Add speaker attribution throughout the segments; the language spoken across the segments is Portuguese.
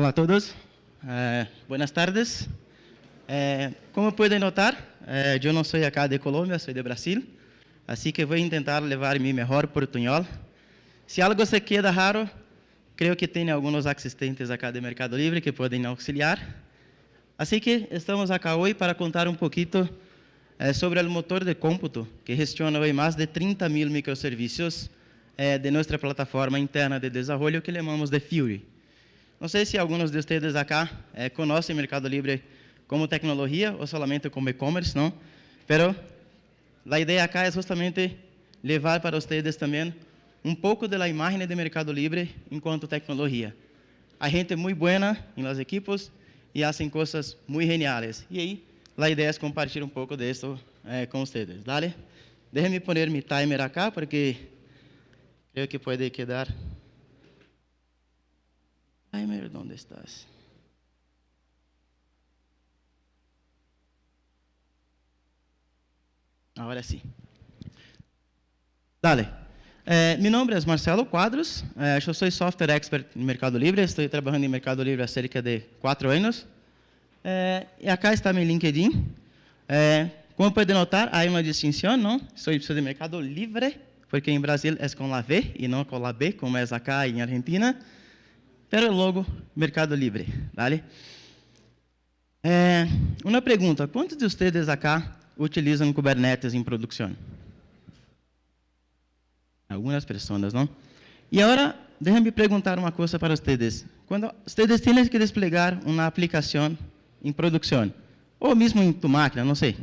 Speaker 1: Hola a todos, buenas tardes. Como pueden notar, yo no soy acá de Colombia, soy de Brasil, así que voy a intentar levar mi mejor portuñol. Se algo se queda raro, creo que tem alguns assistentes acá de Mercado Livre que podem auxiliar. Así que estamos acá hoy para contar un poquito sobre el motor de cómputo que gestiona hoy más de 30.000 microservicios de nuestra plataforma interna de desarrollo que llamamos de Fiori. Não sei se alguns de vocês acá conhecem Mercado Livre como tecnologia ou solamente como e-commerce, não? Pero a ideia acá é justamente levar para vocês também pouco da imagem de Mercado Livre enquanto tecnologia. Há gente muito boa em los equipos e fazem coisas muito geniais. E aí, a ideia é compartilhar pouco disso com vocês. Dale? Déjenme poner mi timer acá porque creo que pode quedar. Timer, ¿dónde estás? Agora sim. Dale. Meu nome é Marcelo Quadros, eu sou software expert em Mercado Livre, estou trabalhando em Mercado Livre há cerca de 4 anos. E acá está meu LinkedIn. Como pode notar, há uma distinção, não? Sou de Mercado Livre, porque em Brasil é com a V e não com a B, como é acá em Argentina. Pero logo, Mercado Livre, ¿vale? Uma pergunta, quantos de vocês acá utilizam Kubernetes em produção? Algumas pessoas, não? E agora, deixa-me perguntar uma coisa para vocês. Quando vocês têm que desplegar uma aplicação em produção, ou mesmo em tua máquina, não sei,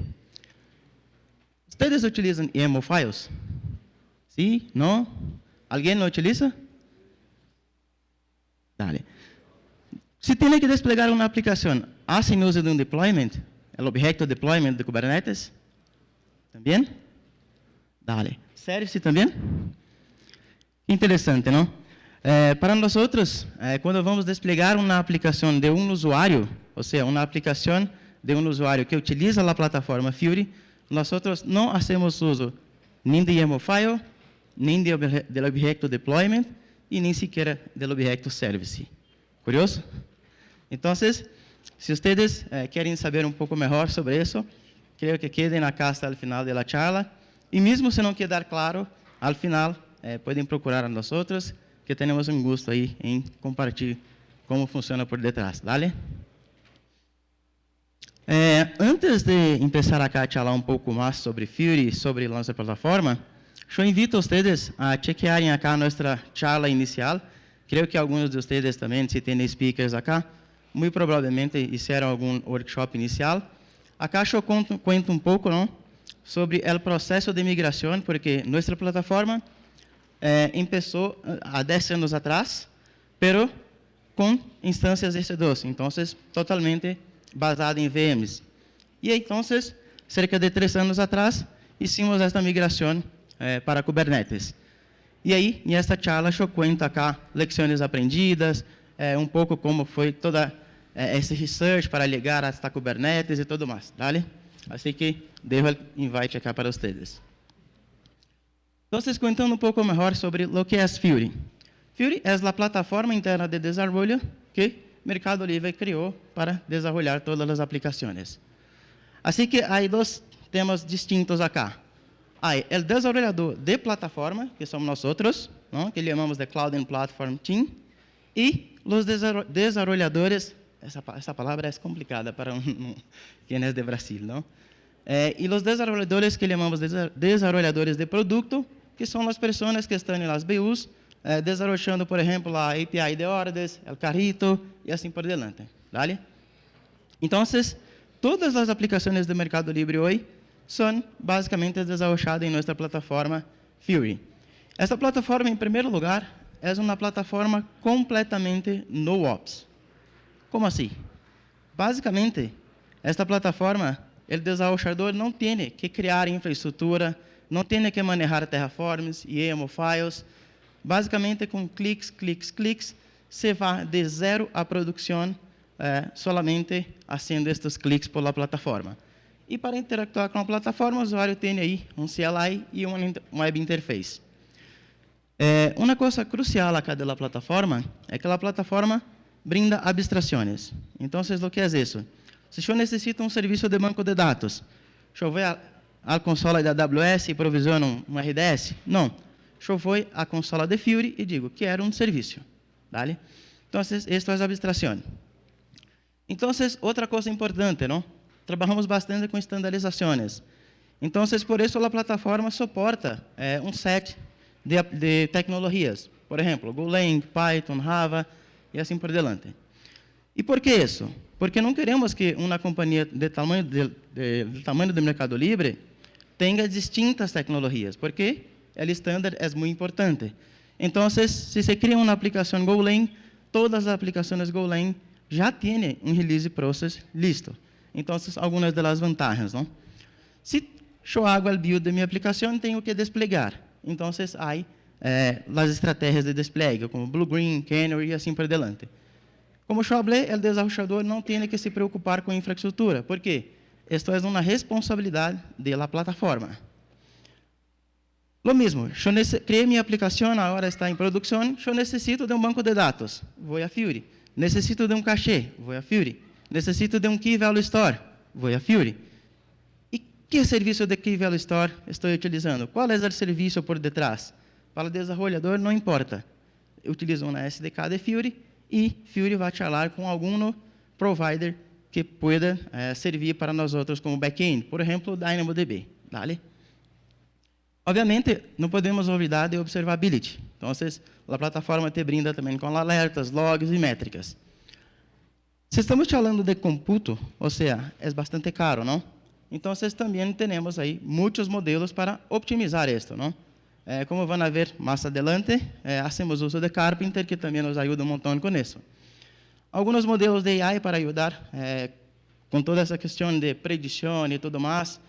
Speaker 1: vocês utilizam YAML files? Sim? Não? Alguém não utiliza? Dale. Se tem que desplegar uma aplicação, hacen uso de um deployment, o objeto deployment de Kubernetes? Também? Dale. Service também? Interessante, não? Para nós outros, quando vamos desplegar uma aplicação de um usuário, ou seja, uma aplicação de um usuário que utiliza a plataforma Fiori, nós outros não hacemos uso nem de YAML file, nem do objeto deployment, e nem sequer do objeto service. Curioso? Então, se vocês querem saber pouco melhor sobre isso, creio que quedem na casa ao final da charla. E mesmo se não quedar claro, ao final, podem procurar a nós outros, que temos gosto aí em compartilhar como funciona por detrás. Dale? Antes de começar a charlar pouco mais sobre Fiori, sobre nossa plataforma, eu invito a vocês a chequearem acá nossa charla inicial. Creio que alguns de vocês também, se têm speakers acá, muito provavelmente fizeram algum workshop inicial. Acá eu conto pouco, não, sobre o processo de migração, porque nossa plataforma começou há 10 anos atrás, pero com instâncias EC2, então totalmente basada em VMs. E então, cerca de 3 anos atrás, hicimos esta migração para Kubernetes. E aí, nesta charla, eu conto acá lições aprendidas, pouco como foi toda esse research para ligar hasta Kubernetes e tudo mais, ¿vale? Assim que devo o invite acá para vocês. Então, contando pouco melhor sobre o que é Fiori. Fiori é a plataforma interna de desenvolvimento que Mercado Livre criou para desenvolver todas as aplicações. Assim que há dois temas distintos acá. Há o desenvolvedor de plataforma, que somos nós outros, não? Que chamamos de Cloud and Platform Team, e os desenvolvedores, essa palavra é complicada para quem é de Brasil, não? E os desenvolvedores que chamamos de desenvolvedores de produto, que são as pessoas que estão nas BUs, desenvolvendo, por exemplo, a API de ordens, o carrito e assim por diante, ¿vale? Então, todas as aplicações do Mercado Livre hoje são basicamente desenvolvidas em nossa plataforma Fiori. Esta plataforma, em primeiro lugar, é uma plataforma completamente no-ops. Como assim? Basicamente, esta plataforma, o desenvolvedor não tem que criar infraestrutura, não tem que manejar terraforms e YAML files. Basicamente, com cliques, se vai de zero à produção, solamente fazendo estes cliques por la plataforma. E para interactuar com a plataforma, o usuário tem aí um CLI e uma web interface. Uma coisa crucial acá da plataforma é que a plataforma brinda abstrações. Então, o que é isso? Se eu necessito um serviço de banco de dados, eu vou à consola da AWS e provisiono um RDS? Não. Eu vou à consola de Fiori e digo, quero um serviço. ¿Vale? Então, isto é a abstração. Então, outra coisa importante, não? Trabalhamos bastante com estandarizações. Então, por isso, a plataforma suporta um set de tecnologias. Por exemplo, Golang, Python, Java e assim por diante. E por que isso? Porque não queremos que uma companhia do tamanho do Mercado Livre tenha distintas tecnologias, porque o estándar é muito importante. Então, se se cria uma aplicação Golang, todas as aplicações Golang já têm um release process listo. Então, algumas das vantagens, não? Se eu hago o build de minha aplicação, tenho que desplegar. Então, há as estratégias de despliegue, como Blue Green, Canary e assim por diante. Como eu falei, o desenvolvedor não tem que se preocupar com a infraestrutura. Por quê? Isto é uma responsabilidade da plataforma. Lo mesmo, eu criei minha aplicação, agora está em produção, eu necessito de um banco de dados, vou a Fiori. Necessito de um cachê, vou a Fiori. Necessito de um Key Value Store, vou a Fiori. E que serviço de Key Value Store estou utilizando? Qual é o serviço por detrás? Para o desenvolvedor, não importa. Eu utilizo uma SDK de Fiori e Fiori vai falar com algum provider que pueda servir para nós outros como back-end, por exemplo, DynamoDB. ¿Vale? Obviamente, não podemos olvidar de observability. Então, a plataforma te brinda também com alertas, logs e métricas. Se estamos falando de computo, ou seja, é bastante caro, não? Então, também temos aí muitos modelos para optimizar isto, não? Como vão ver mais adelante, hacemos uso de Carpenter, que também nos ajuda um montão com isso. Alguns modelos de AI para ajudar com toda essa questão de predição e tudo mais,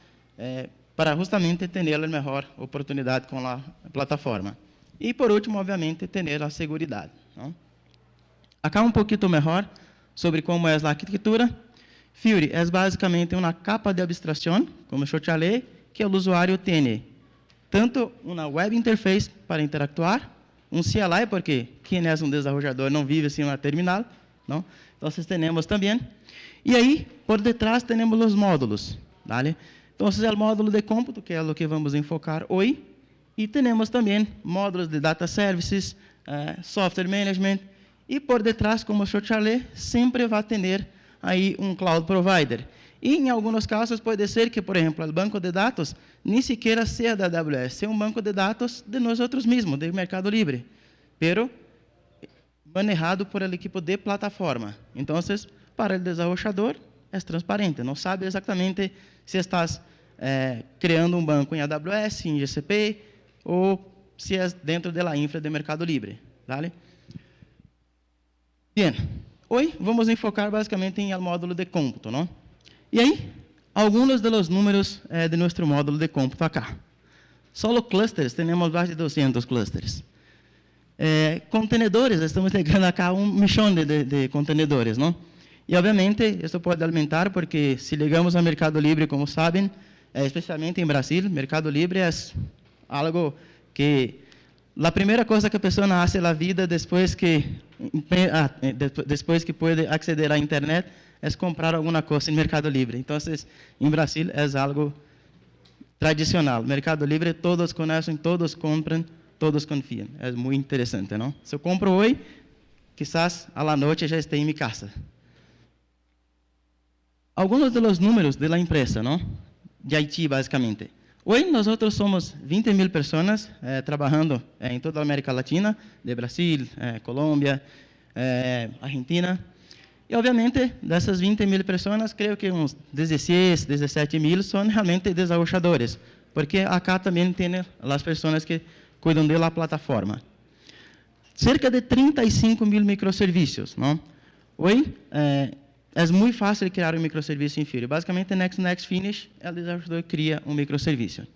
Speaker 1: para justamente ter a melhor oportunidade com a plataforma. E, por último, obviamente, ter a segurança. Acá um pouquinho melhor sobre como é a arquitetura. Fiori é basicamente uma capa de abstração, como eu te falei, que o usuário tem tanto uma web interface para interactuar, um CLI, porque quem é um desenvolvedor não vive sem uma terminal, não? Então, temos também. E aí, por detrás, temos os módulos. ¿Vale? Então, esse é o módulo de cômputo, que é o que vamos enfocar hoje. E temos também módulos de data services, software management. E por detrás, como eu falei, sempre vai ter aí um cloud provider. E em alguns casos pode ser que, por exemplo, o banco de dados nem sequer seja da AWS, seja um banco de dados de nós outros mesmos, do Mercado Livre, pero manejado por el equipo de plataforma. Então, para o desenvolvedor, é transparente, não sabe exatamente se estás criando um banco em AWS, em GCP, ou se é dentro da infra de Mercado Livre. ¿Vale? Bien, hoje vamos enfocar basicamente em el módulo de cômputo, não? E aí, alguns dos números de nosso módulo de cômputo acá. Solo clusters, temos mais de 200 clusters. Contenedores, estamos chegando acá um milhão de contenedores, não? E, obviamente, isso pode aumentar, porque se ligamos ao Mercado Livre, como sabem, especialmente em Brasil, Mercado Livre é algo que a primeira coisa que a pessoa hace na vida depois que pode aceder à internet é comprar alguma coisa em Mercado Livre. Então, em Brasil é algo tradicional. Mercado Livre, todos conhecem, todos compram, todos confiam. É muito interessante, não? Se eu compro hoje, quizás à noite já esteja em minha casa. Alguns dos números da empresa, não? De Haiti, basicamente. Hoje, nós somos 20.000 pessoas trabalhando em toda a América Latina, de Brasil, Colômbia, Argentina. E, obviamente, dessas 20.000 pessoas, creio que uns 16, 17.000 são realmente desenvolvedores, porque acá também tem as pessoas que cuidam da plataforma. Cerca de 35.000 microserviços, não? Hoje, é muito fácil criar um microserviço em Fiori. Basicamente, next finish, o desenvolvedor cria um microserviço.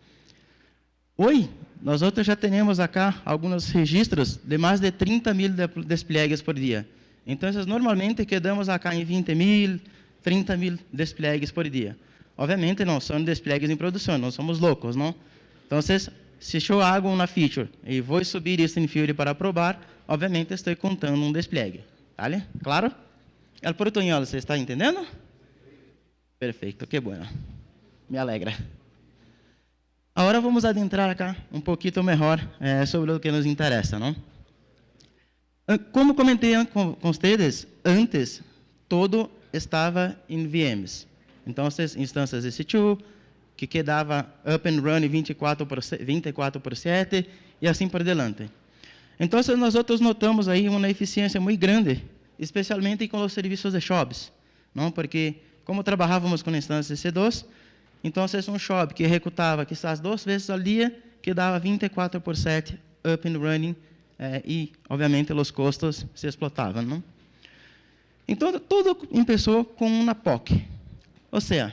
Speaker 1: Hoje, nós já temos acá alguns registros de mais de 30.000 despliegues por dia. Então, normalmente, quedamos acá em 20.000, 30.000 despliegues por dia. Obviamente, não são despliegues em produção, não somos loucos, não? Então, se eu hago uma feature e vou subir isso em Fiori para provar, obviamente, estou contando um despliegue. ¿Vale? ¿Claro? El portuñol, ¿se está entendiendo? Perfeito, que bueno. Me alegra. Agora vamos adentrar acá um pouquinho melhor sobre o que nos interessa, não? Como comentei com vocês, antes, todo estava em VMs. Então, instâncias EC2, que quedava up and running 24/7 e assim por diante. Então, nós outros notamos aí uma eficiência muito grande, especialmente com os serviços de shops, não? Porque, como trabalhávamos com instâncias EC2, então, um shop que executava quizás 2 vezes ao dia, que dava 24/7 up and running, e, obviamente, os custos se explotavam, não? Então, tudo começou com uma POC. Ou seja,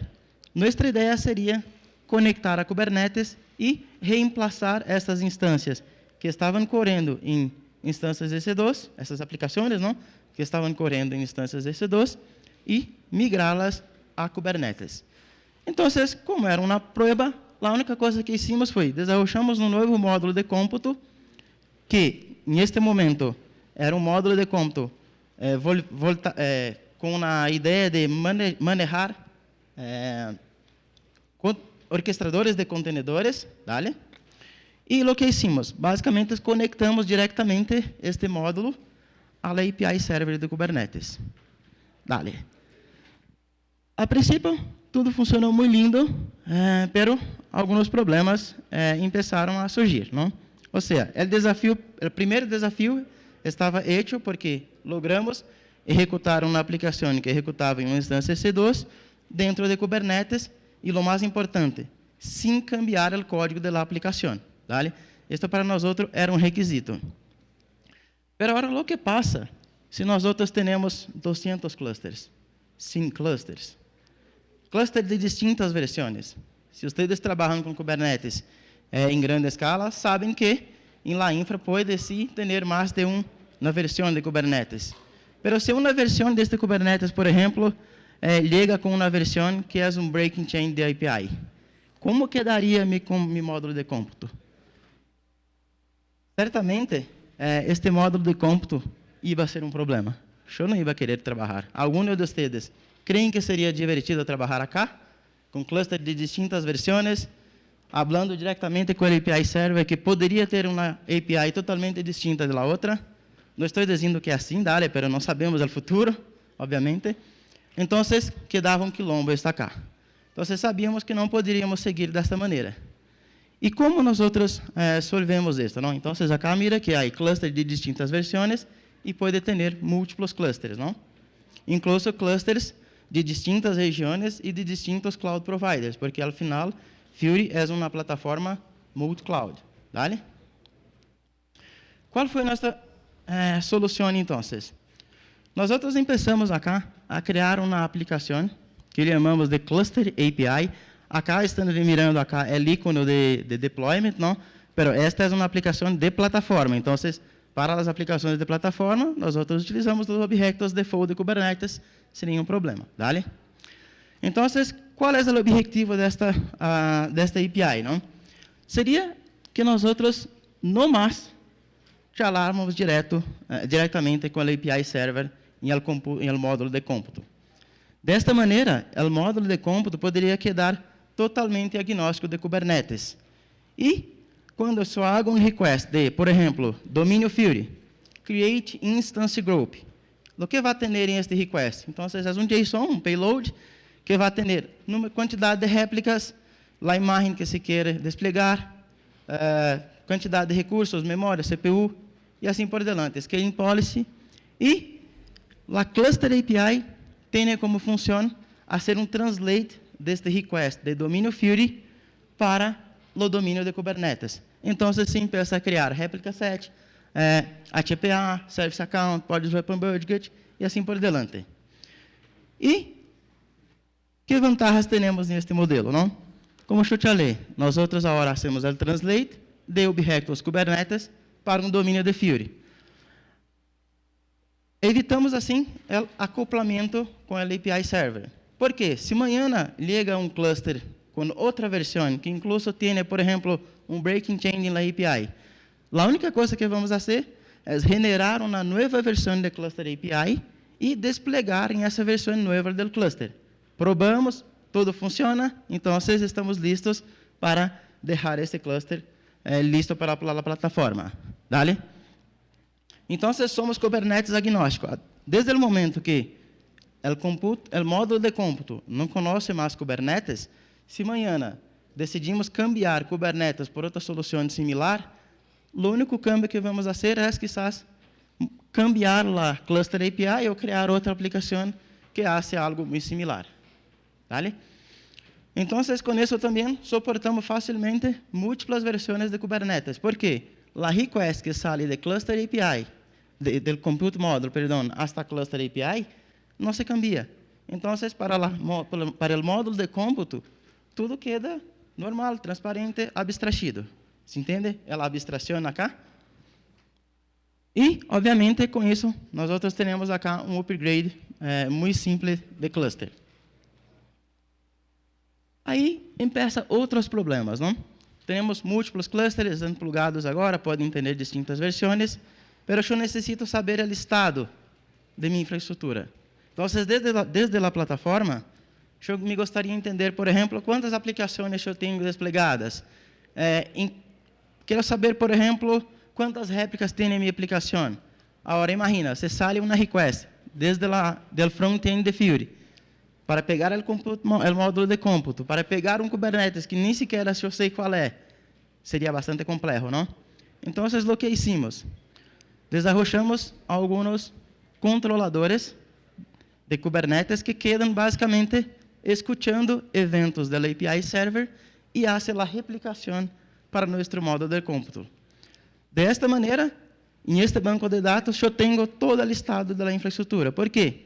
Speaker 1: nossa ideia seria conectar a Kubernetes e reemplaçar essas instâncias que estavam correndo em instâncias EC2, essas aplicações, não? Que estavam correndo em instâncias EC2, e migrá-las a Kubernetes. Então, como era uma prova, a única coisa que hicimos foi desenvolvemos um novo módulo de cômputo, que, neste momento, era um módulo de cômputo com a ideia de manejar orquestradores de contenedores, ¿vale? E o que hicimos? Basicamente, conectamos diretamente este módulo à API Server de Kubernetes. Dale. A princípio, tudo funcionou muito lindo, pero alguns problemas começaram a surgir, não? Ou seja, o primeiro desafio estava hecho porque logramos executar uma aplicação que executava em uma instância EC2 dentro de Kubernetes e, o mais importante, sem cambiar o código da aplicação, ¿vale? Isto para nós outros era um requisito. Pero agora, o que passa se nós outros temos 200 clusters, 100 clusters? Clusters de distintas versões. Se vocês trabalham com Kubernetes em grande escala, sabem que em la infra pode sim ter mais de uma versão de Kubernetes. Pero se uma versão deste Kubernetes, por exemplo, chega com uma versão que é um breaking chain de API, como quedaria com meu módulo de cômputo? Certamente, este módulo de cômputo ia ser um problema. Eu não ia querer trabalhar. Alguns de vocês creem que seria divertido trabalhar acá, com cluster de distintas versões, falando diretamente com o API Server, que poderia ter uma API totalmente distinta da outra? Não estou dizendo que é assim, dale, mas não sabemos o futuro, obviamente. Então, quedava um quilombo estar cá. Então, sabíamos que não poderíamos seguir desta maneira. E como nós outros solvemos isso, não? Então, acá mira que há cluster de distintas versões e pode ter múltiplos clusters, não? Incluso clusters de distintas regiões e de distintos cloud providers, porque, ao final, Fury é uma plataforma multi-cloud, ¿vale? Qual foi nossa solução, então? Nós outros começamos acá a criar uma aplicação que chamamos de Cluster API. Acá estamos mirando acá o ícone de deployment, não? Pero esta é uma aplicação de plataforma. Então, para as aplicações de plataforma, nós outros utilizamos os objetos default de Kubernetes sem nenhum problema, ¿vale? Então, qual é o objetivo desta API, não? Seria que nós outros, no mais, faláramos diretamente com a API Server em el módulo de cômputo. Desta maneira, o módulo de cômputo poderia quedar totalmente agnóstico de Kubernetes. E, quando eu só hago um request de, por exemplo, domínio Fury, create instance group, o que vai ter em este request? Então, é um JSON, um payload, que vai ter uma quantidade de réplicas, a imagem que se quer desplegar, quantidade de recursos, memória, CPU, e assim por diante, scaling policy, e a Cluster API tem como função a ser um translate deste request de domínio Fury para o domínio de Kubernetes. Então, se empieza a criar réplica set, HPA, Service Account, Pod Open Budget, e assim por diante. E que vantagens temos neste modelo, não? Como eu te falei, nós outros agora hacemos o translate de objetos Kubernetes para um domínio de Fury. Evitamos, assim, o acoplamento com a API Server. Por quê? Se amanhã chega um cluster com outra versão, que incluso tem, por exemplo, um breaking chain na API, a única coisa que vamos fazer é generar uma nova versão do Cluster API e desplegar em essa versão nova do cluster. Probamos, tudo funciona, então estamos listos para deixar esse cluster listo para a plataforma. Dale? Então, somos Kubernetes agnósticos. Desde o momento que o módulo de cómputo não conhece mais Kubernetes, se amanhã decidimos cambiar Kubernetes por outra solução similar, o único cambio que vamos fazer é, quizás, cambiar a Cluster API ou criar outra aplicação que hace algo muito similar. ¿Vale? Então, com isso também suportamos facilmente múltiplas versões de Kubernetes. ¿Por quê? A request que sai de Cluster API, do Compute Module, perdão, hasta Cluster API, não se cambia. Então, para o módulo de cómputo, tudo queda normal, transparente, abstraído. ¿Se entende? É a abstração acá. E, obviamente, com isso, nós temos acá um upgrade muito simples de cluster. Aí, começam outros problemas, não? Temos múltiplos clusters plugados agora, podem ter distintas versões, mas eu necessito saber o estado de minha infraestrutura. Então, desde a plataforma, eu me gostaria de entender, por exemplo, quantas aplicações eu tenho desplegadas. Quero saber, por exemplo, quantas réplicas tem em minha aplicação. Agora, imagina, você sai uma request desde o front-end de Fury para pegar o módulo de cómputo, para pegar um Kubernetes que nem sequer eu sei qual é. Seria bastante complexo, não? Então, o que hicimos? Desarrollamos alguns controladores de Kubernetes que quedam basicamente escutando eventos da API Server e fazem a replicação para nosso módulo de cómputo. Desta maneira, em este banco de dados, eu tenho todo o estado da infraestrutura. Por quê?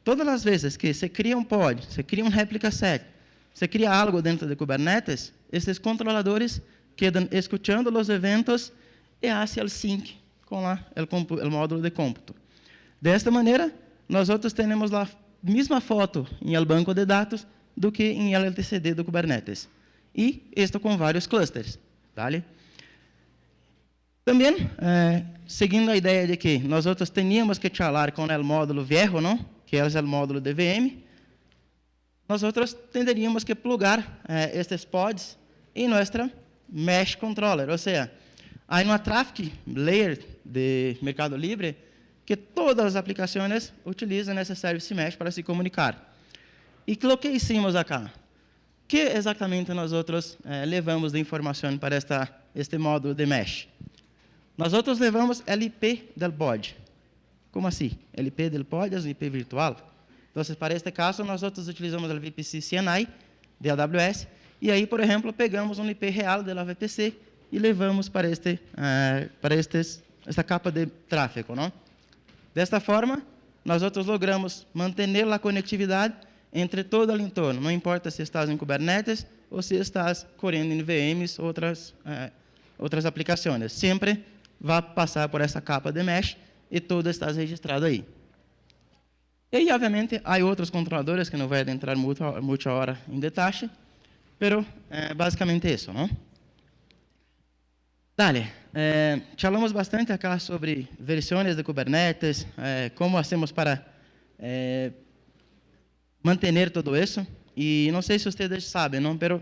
Speaker 1: Todas as vezes que se cria um pod, se cria um réplica set, se cria algo dentro de Kubernetes, esses controladores quedam escutando os eventos e fazem o sync com o módulo de cómputo. Desta maneira, nós temos a mesma foto em el banco de dados do que em LTCD do Kubernetes. E isto com vários clusters. ¿Vale? Também, seguindo a ideia de que nós teníamos que falar com o módulo viejo, não? Que é o módulo de VM, nós teríamos que plugar estes pods em nossa Mesh Controller. Ou seja, há uma traffic layer de Mercado Livre que todas as aplicações utilizam esse service mesh para se comunicar. E o que hicimos acá? Que exatamente nós levamos de informação para este módulo de mesh? Nós levamos o IP do pod. Como assim? O IP do pod é um IP virtual. Então, para este caso, nós utilizamos o VPC CNI de AWS e aí, por exemplo, pegamos um IP real da VPC e levamos para esta capa de tráfego, não? Desta forma, nós logramos manter a conectividade entre todo o entorno. Não importa se estás em Kubernetes ou se estás correndo em VMs ou outras aplicações. Sempre vai passar por essa capa de mesh e tudo está registrado aí. E, obviamente, há outros controladores que não vou entrar muita hora em detalhe, mas basicamente isso, não? Dale, falamos bastante acá sobre versões de Kubernetes, como hacemos para manter tudo isso. E não sei se vocês sabem, não, mas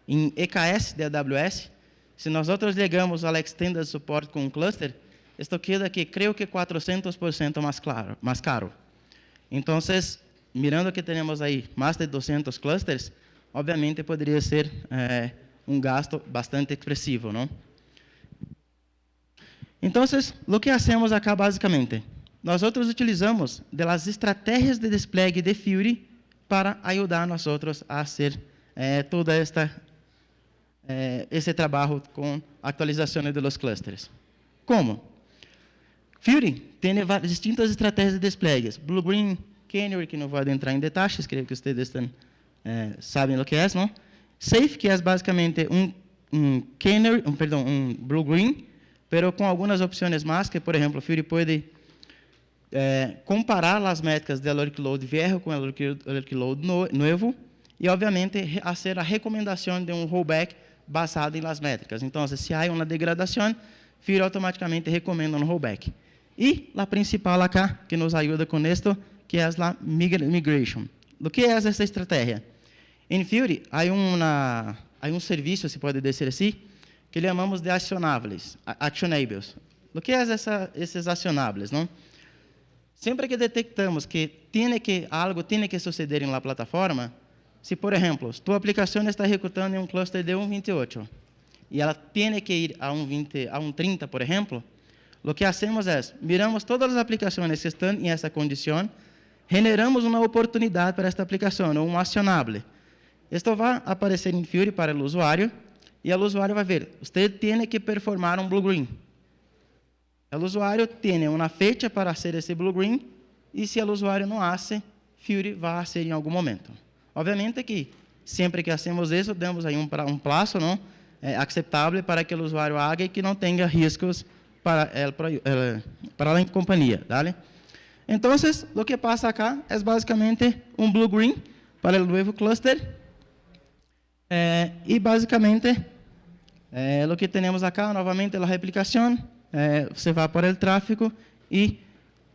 Speaker 1: em EKS de AWS, se nós ligamos ao Extended Support com um cluster, isto queda que creio que 400% mais caro. Então, mirando que temos aí mais de 200 clusters, obviamente poderia ser um gasto bastante expressivo, não? Então, o que hacemos acá basicamente? Nós utilizamos das estratégias de despliegue de Fury para ajudar nós a fazer todo esse trabalho com atualizações dos clusters. Como? Fury tem distintas estratégias de despliegues. Blue Green Canary, que não vou entrar em detalhes, creio que vocês sabem o que é, não? Safe, que é basicamente um Blue Green, mas com algumas opções mais, que, por exemplo, Fury pode comparar as métricas do workload viejo com o workload novo e, obviamente, fazer a recomendação de um rollback basado em las métricas. Então, se há uma degradação, Fury automaticamente recomenda um rollback. E a principal acá, que nos ajuda com isto, que é a migration. O que é essa estratégia? Em Fury, há um serviço, se pode dizer assim, que chamamos de actionables. O que é esses actionables, não? Sempre que detectamos que algo tem que suceder em la plataforma, se, por exemplo, tua aplicação está executando em um cluster de 1.28 e ela tem que ir a 1.30, por exemplo, o que hacemos é, miramos todas as aplicações que estão em essa condição, generamos uma oportunidade para esta aplicação, um acionável. Isto vai aparecer em Fury para o usuário, e o usuário vai ver, você tem que performar um blue-green. O usuário tem uma fecha para fazer esse blue-green, e se o usuário não hace, Fury vai fazer em algum momento. Obviamente que, sempre que hacemos isso, damos aí um prazo não, aceitável para que o usuário haga e que não tenha riscos para a companhia. ¿Vale? Então, o que passa acá é basicamente um blue-green para o novo cluster, e basicamente, o que temos acá, novamente, a replicação, você vai para o tráfego e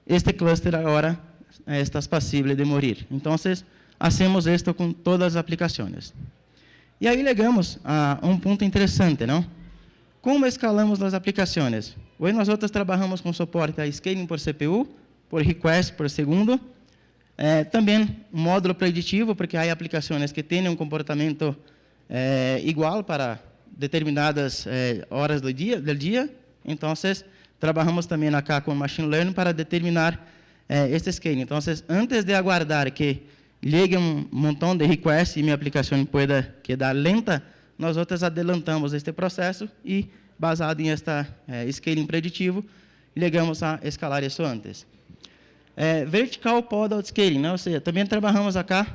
Speaker 1: este cluster agora está passível de morir. Então, hacemos isto com todas as aplicações. E aí chegamos a um ponto interessante, não? Como escalamos as aplicações? Hoje nós trabalhamos com suporte a scaling por CPU, por request por segundo, também um módulo preditivo, porque há aplicações que têm um comportamento igual para determinadas horas do dia. Então, trabalhamos também acá com machine learning para determinar este scaling. Então, antes de aguardar que chegue um montão de requests e minha aplicação pueda quedar lenta, nós adelantamos este processo e, baseado em esta scaling preditivo, chegamos a escalar isso antes. Vertical Pod Outscaling, né? Ou seja, também trabalhamos acá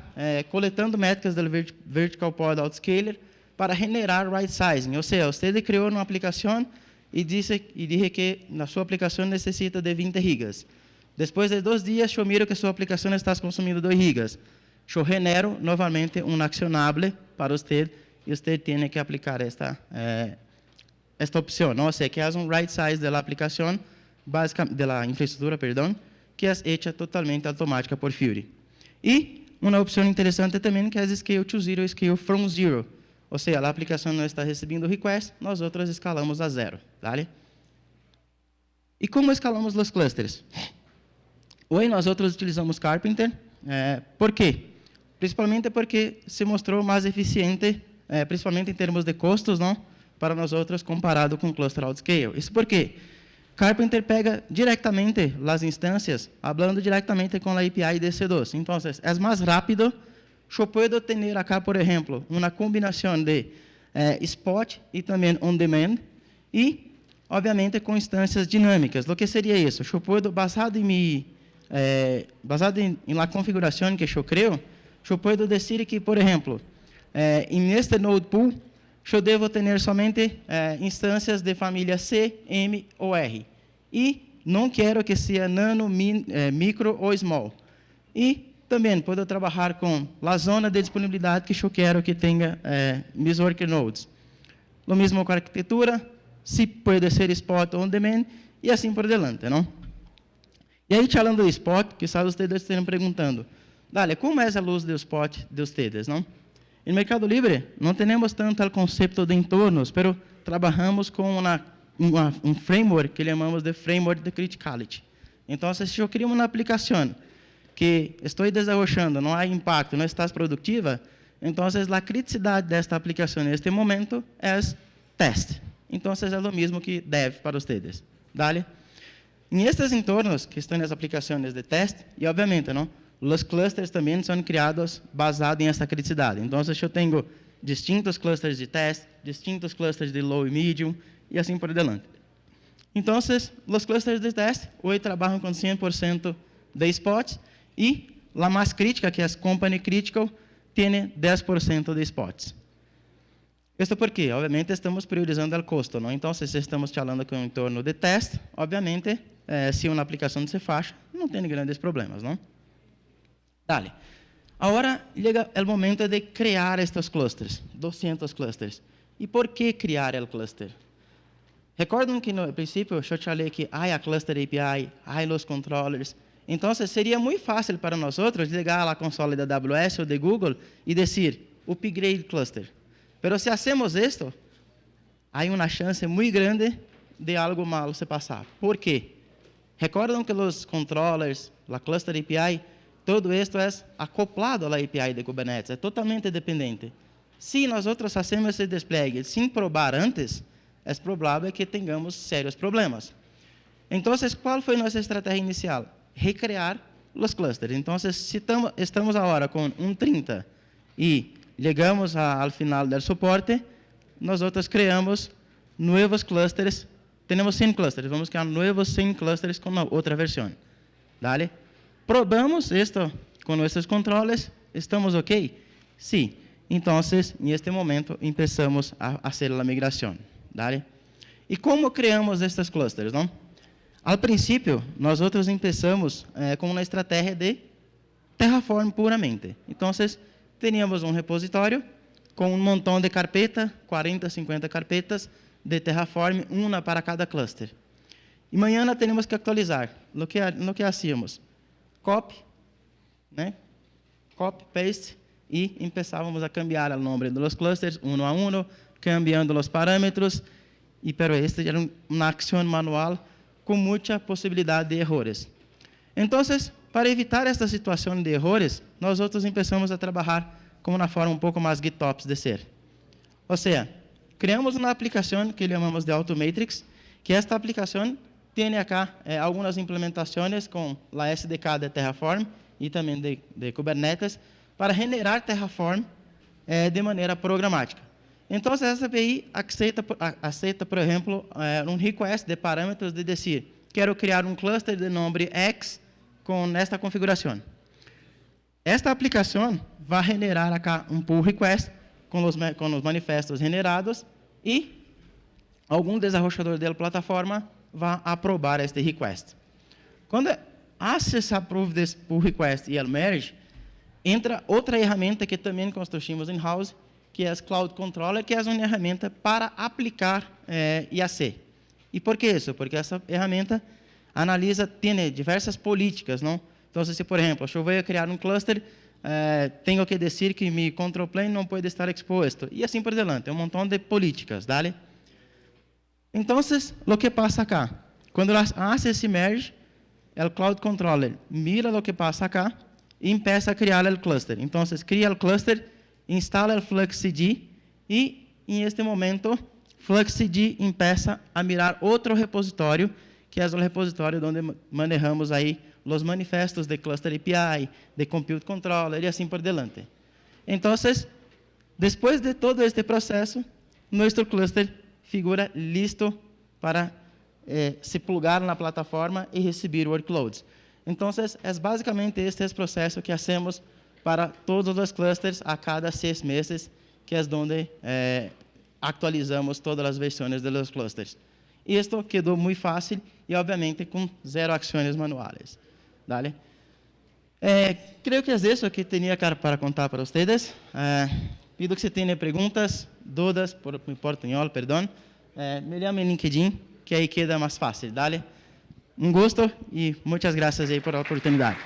Speaker 1: coletando métricas do Vertical Pod Outscaler para generar right sizing. Ou seja, você criou uma aplicação e disse que na sua aplicação necessita de 20 gigas. Depois de 2 dias, eu miro que sua aplicação está consumindo 2 gigas. Eu genero novamente um accionável para você e você tem que aplicar esta opção. Ou seja, que é um right size da aplicação, da infraestrutura, perdão, que é feita totalmente automática por Fury. E uma opção interessante também que é Scale to Zero e Scale from Zero. Ou seja, a aplicação não está recebendo request, nós escalamos a 0. Vale? E como escalamos os clusters? Hoje nós utilizamos Carpenter. Por quê? Principalmente porque se mostrou mais eficiente, principalmente em termos de custos, não? Para nós comparado com o Cluster Outscale. Isso porque Carpenter pega diretamente as instâncias, falando diretamente com a API de EC2. Então, é mais rápido. Eu posso ter acá, por exemplo, uma combinação de spot e também on-demand e, obviamente, com instâncias dinâmicas. O que seria isso? Eu posso, baseado em la configuração que eu creo, eu posso dizer que, por exemplo, neste node pool, eu devo ter somente instâncias de família C, M ou R. E não quero que seja nano, micro ou small. E também posso trabalhar com a zona de disponibilidade que eu quero que tenha mis worknodes. O mesmo com a arquitetura, se pode ser spot on demand e assim por diante, não? E aí, falando do spot, que sabe vocês estão perguntando, Dale, como é a luz do spot de vocês, não? No Mercado Livre, não temos tanto o conceito de entornos, mas trabalhamos com um framework que chamamos de Framework de Criticality. Então, se eu crio uma aplicação que estou desenvolvendo, não há impacto, não está produtiva, então, a criticidade desta aplicação neste momento é teste. Então, é o mesmo que dev para vocês. Dale? Em estes entornos que estão nas aplicações de teste, e obviamente, não? Os clusters também são criados baseados em essa criticidade. Então, eu tenho distintos clusters de teste, distintos clusters de low e medium, e assim por diante. Então, os clusters de teste hoje trabalham com 100% de spots, e a mais crítica, que é a Company Critical, tem 10% de spots. Isso porque, obviamente, estamos priorizando o custo, não? Então, se estamos falando com um entorno de teste, obviamente, se uma aplicação se faz, não tem grandes problemas, não? Dale. Agora chega o momento de criar estes clusters, 200 clusters. E por que criar o cluster? Recordam que no princípio eu te falei que há a Cluster API, há os controllers. Então, seria muito fácil para nós outros ligar a consola da AWS ou de Google e dizer, upgrade cluster. Mas se hacemos isto, há uma chance muito grande de algo mal se passar. Por quê? Recordam que os controllers, a Cluster API, todo isto é acoplado à API de Kubernetes, é totalmente dependente. Se nós outros fazemos esse despliegue sem provar antes, é provável que tenhamos sérios problemas. Então, qual foi nossa estratégia inicial? Recriar os clusters. Então, se estamos agora com 30 e chegamos ao final do suporte, nós outros criamos novos clusters. Temos 100 clusters, vamos criar novos 100 clusters com outra versão. Dale? Probamos isto com nossos controles, estamos ok? Sim. Então, neste momento, começamos a fazer a migração. Dale? E como criamos estes clusters? Não? Ao princípio, nós outros começamos com uma estratégia de Terraform puramente. Então, teníamos um repositório com um montão de carpetas, 40, 50 carpetas de Terraform, uma para cada cluster. E amanhã temos que atualizar. No que hacíamos? Copy, né? Copy, paste, e começávamos a cambiar o nome dos clusters, um a um, cambiando os parâmetros, e pero este era uma ação manual com muita possibilidade de erros. Então, para evitar esta situação de erros, nós outros começamos a trabalhar com uma forma um pouco mais GitOps de ser. Ou seja, criamos uma aplicação que chamamos de Automatrix, que esta aplicação tem acá algumas implementações com a SDK de Terraform e também de Kubernetes para generar Terraform de maneira programática. Então, essa API aceita, por exemplo, um request de parâmetros de dizer, quero criar um cluster de nome X com esta configuração. Esta aplicação vai generar acá um pull request com os manifestos generados e algum desenvolvedor da plataforma vai aprovar este request. Quando Access approve this pull request e el merge, entra outra ferramenta que também construímos in-house, que é o Cloud Controller, que é uma ferramenta para aplicar IAC. E por que isso? Porque essa ferramenta analisa, tem diversas políticas, não? Então, se, por exemplo, eu vou criar um cluster, tenho que dizer que meu control plane não pode estar exposto, e assim por diante, um montão de políticas, dale? Então, o que passa acá? Quando hace esse merge, o Cloud Controller mira o que passa acá e começa a criar o cluster. Então, cria o cluster, instala o FluxCD e, em este momento, FluxCD começa a mirar outro repositório, que é o repositório onde manejamos aí os manifestos de Cluster API, de Compute Controller e assim por diante. Então, depois de todo este processo, nosso cluster figura listo para se plugar na plataforma e receber workloads. Então, é basicamente este processo que hacemos para todos os clusters a cada 6 meses, que é onde atualizamos todas as versões dos clusters. Isto quedou muito fácil e, obviamente, com 0 ações manuais. Dale? Creio que é isso que tinha para contar para vocês. Pido que se tenham perguntas, dúvidas, por portunhol, perdão. Me chame em LinkedIn, que aí queda mais fácil. Dale? Um gosto e muitas graças aí por a oportunidade.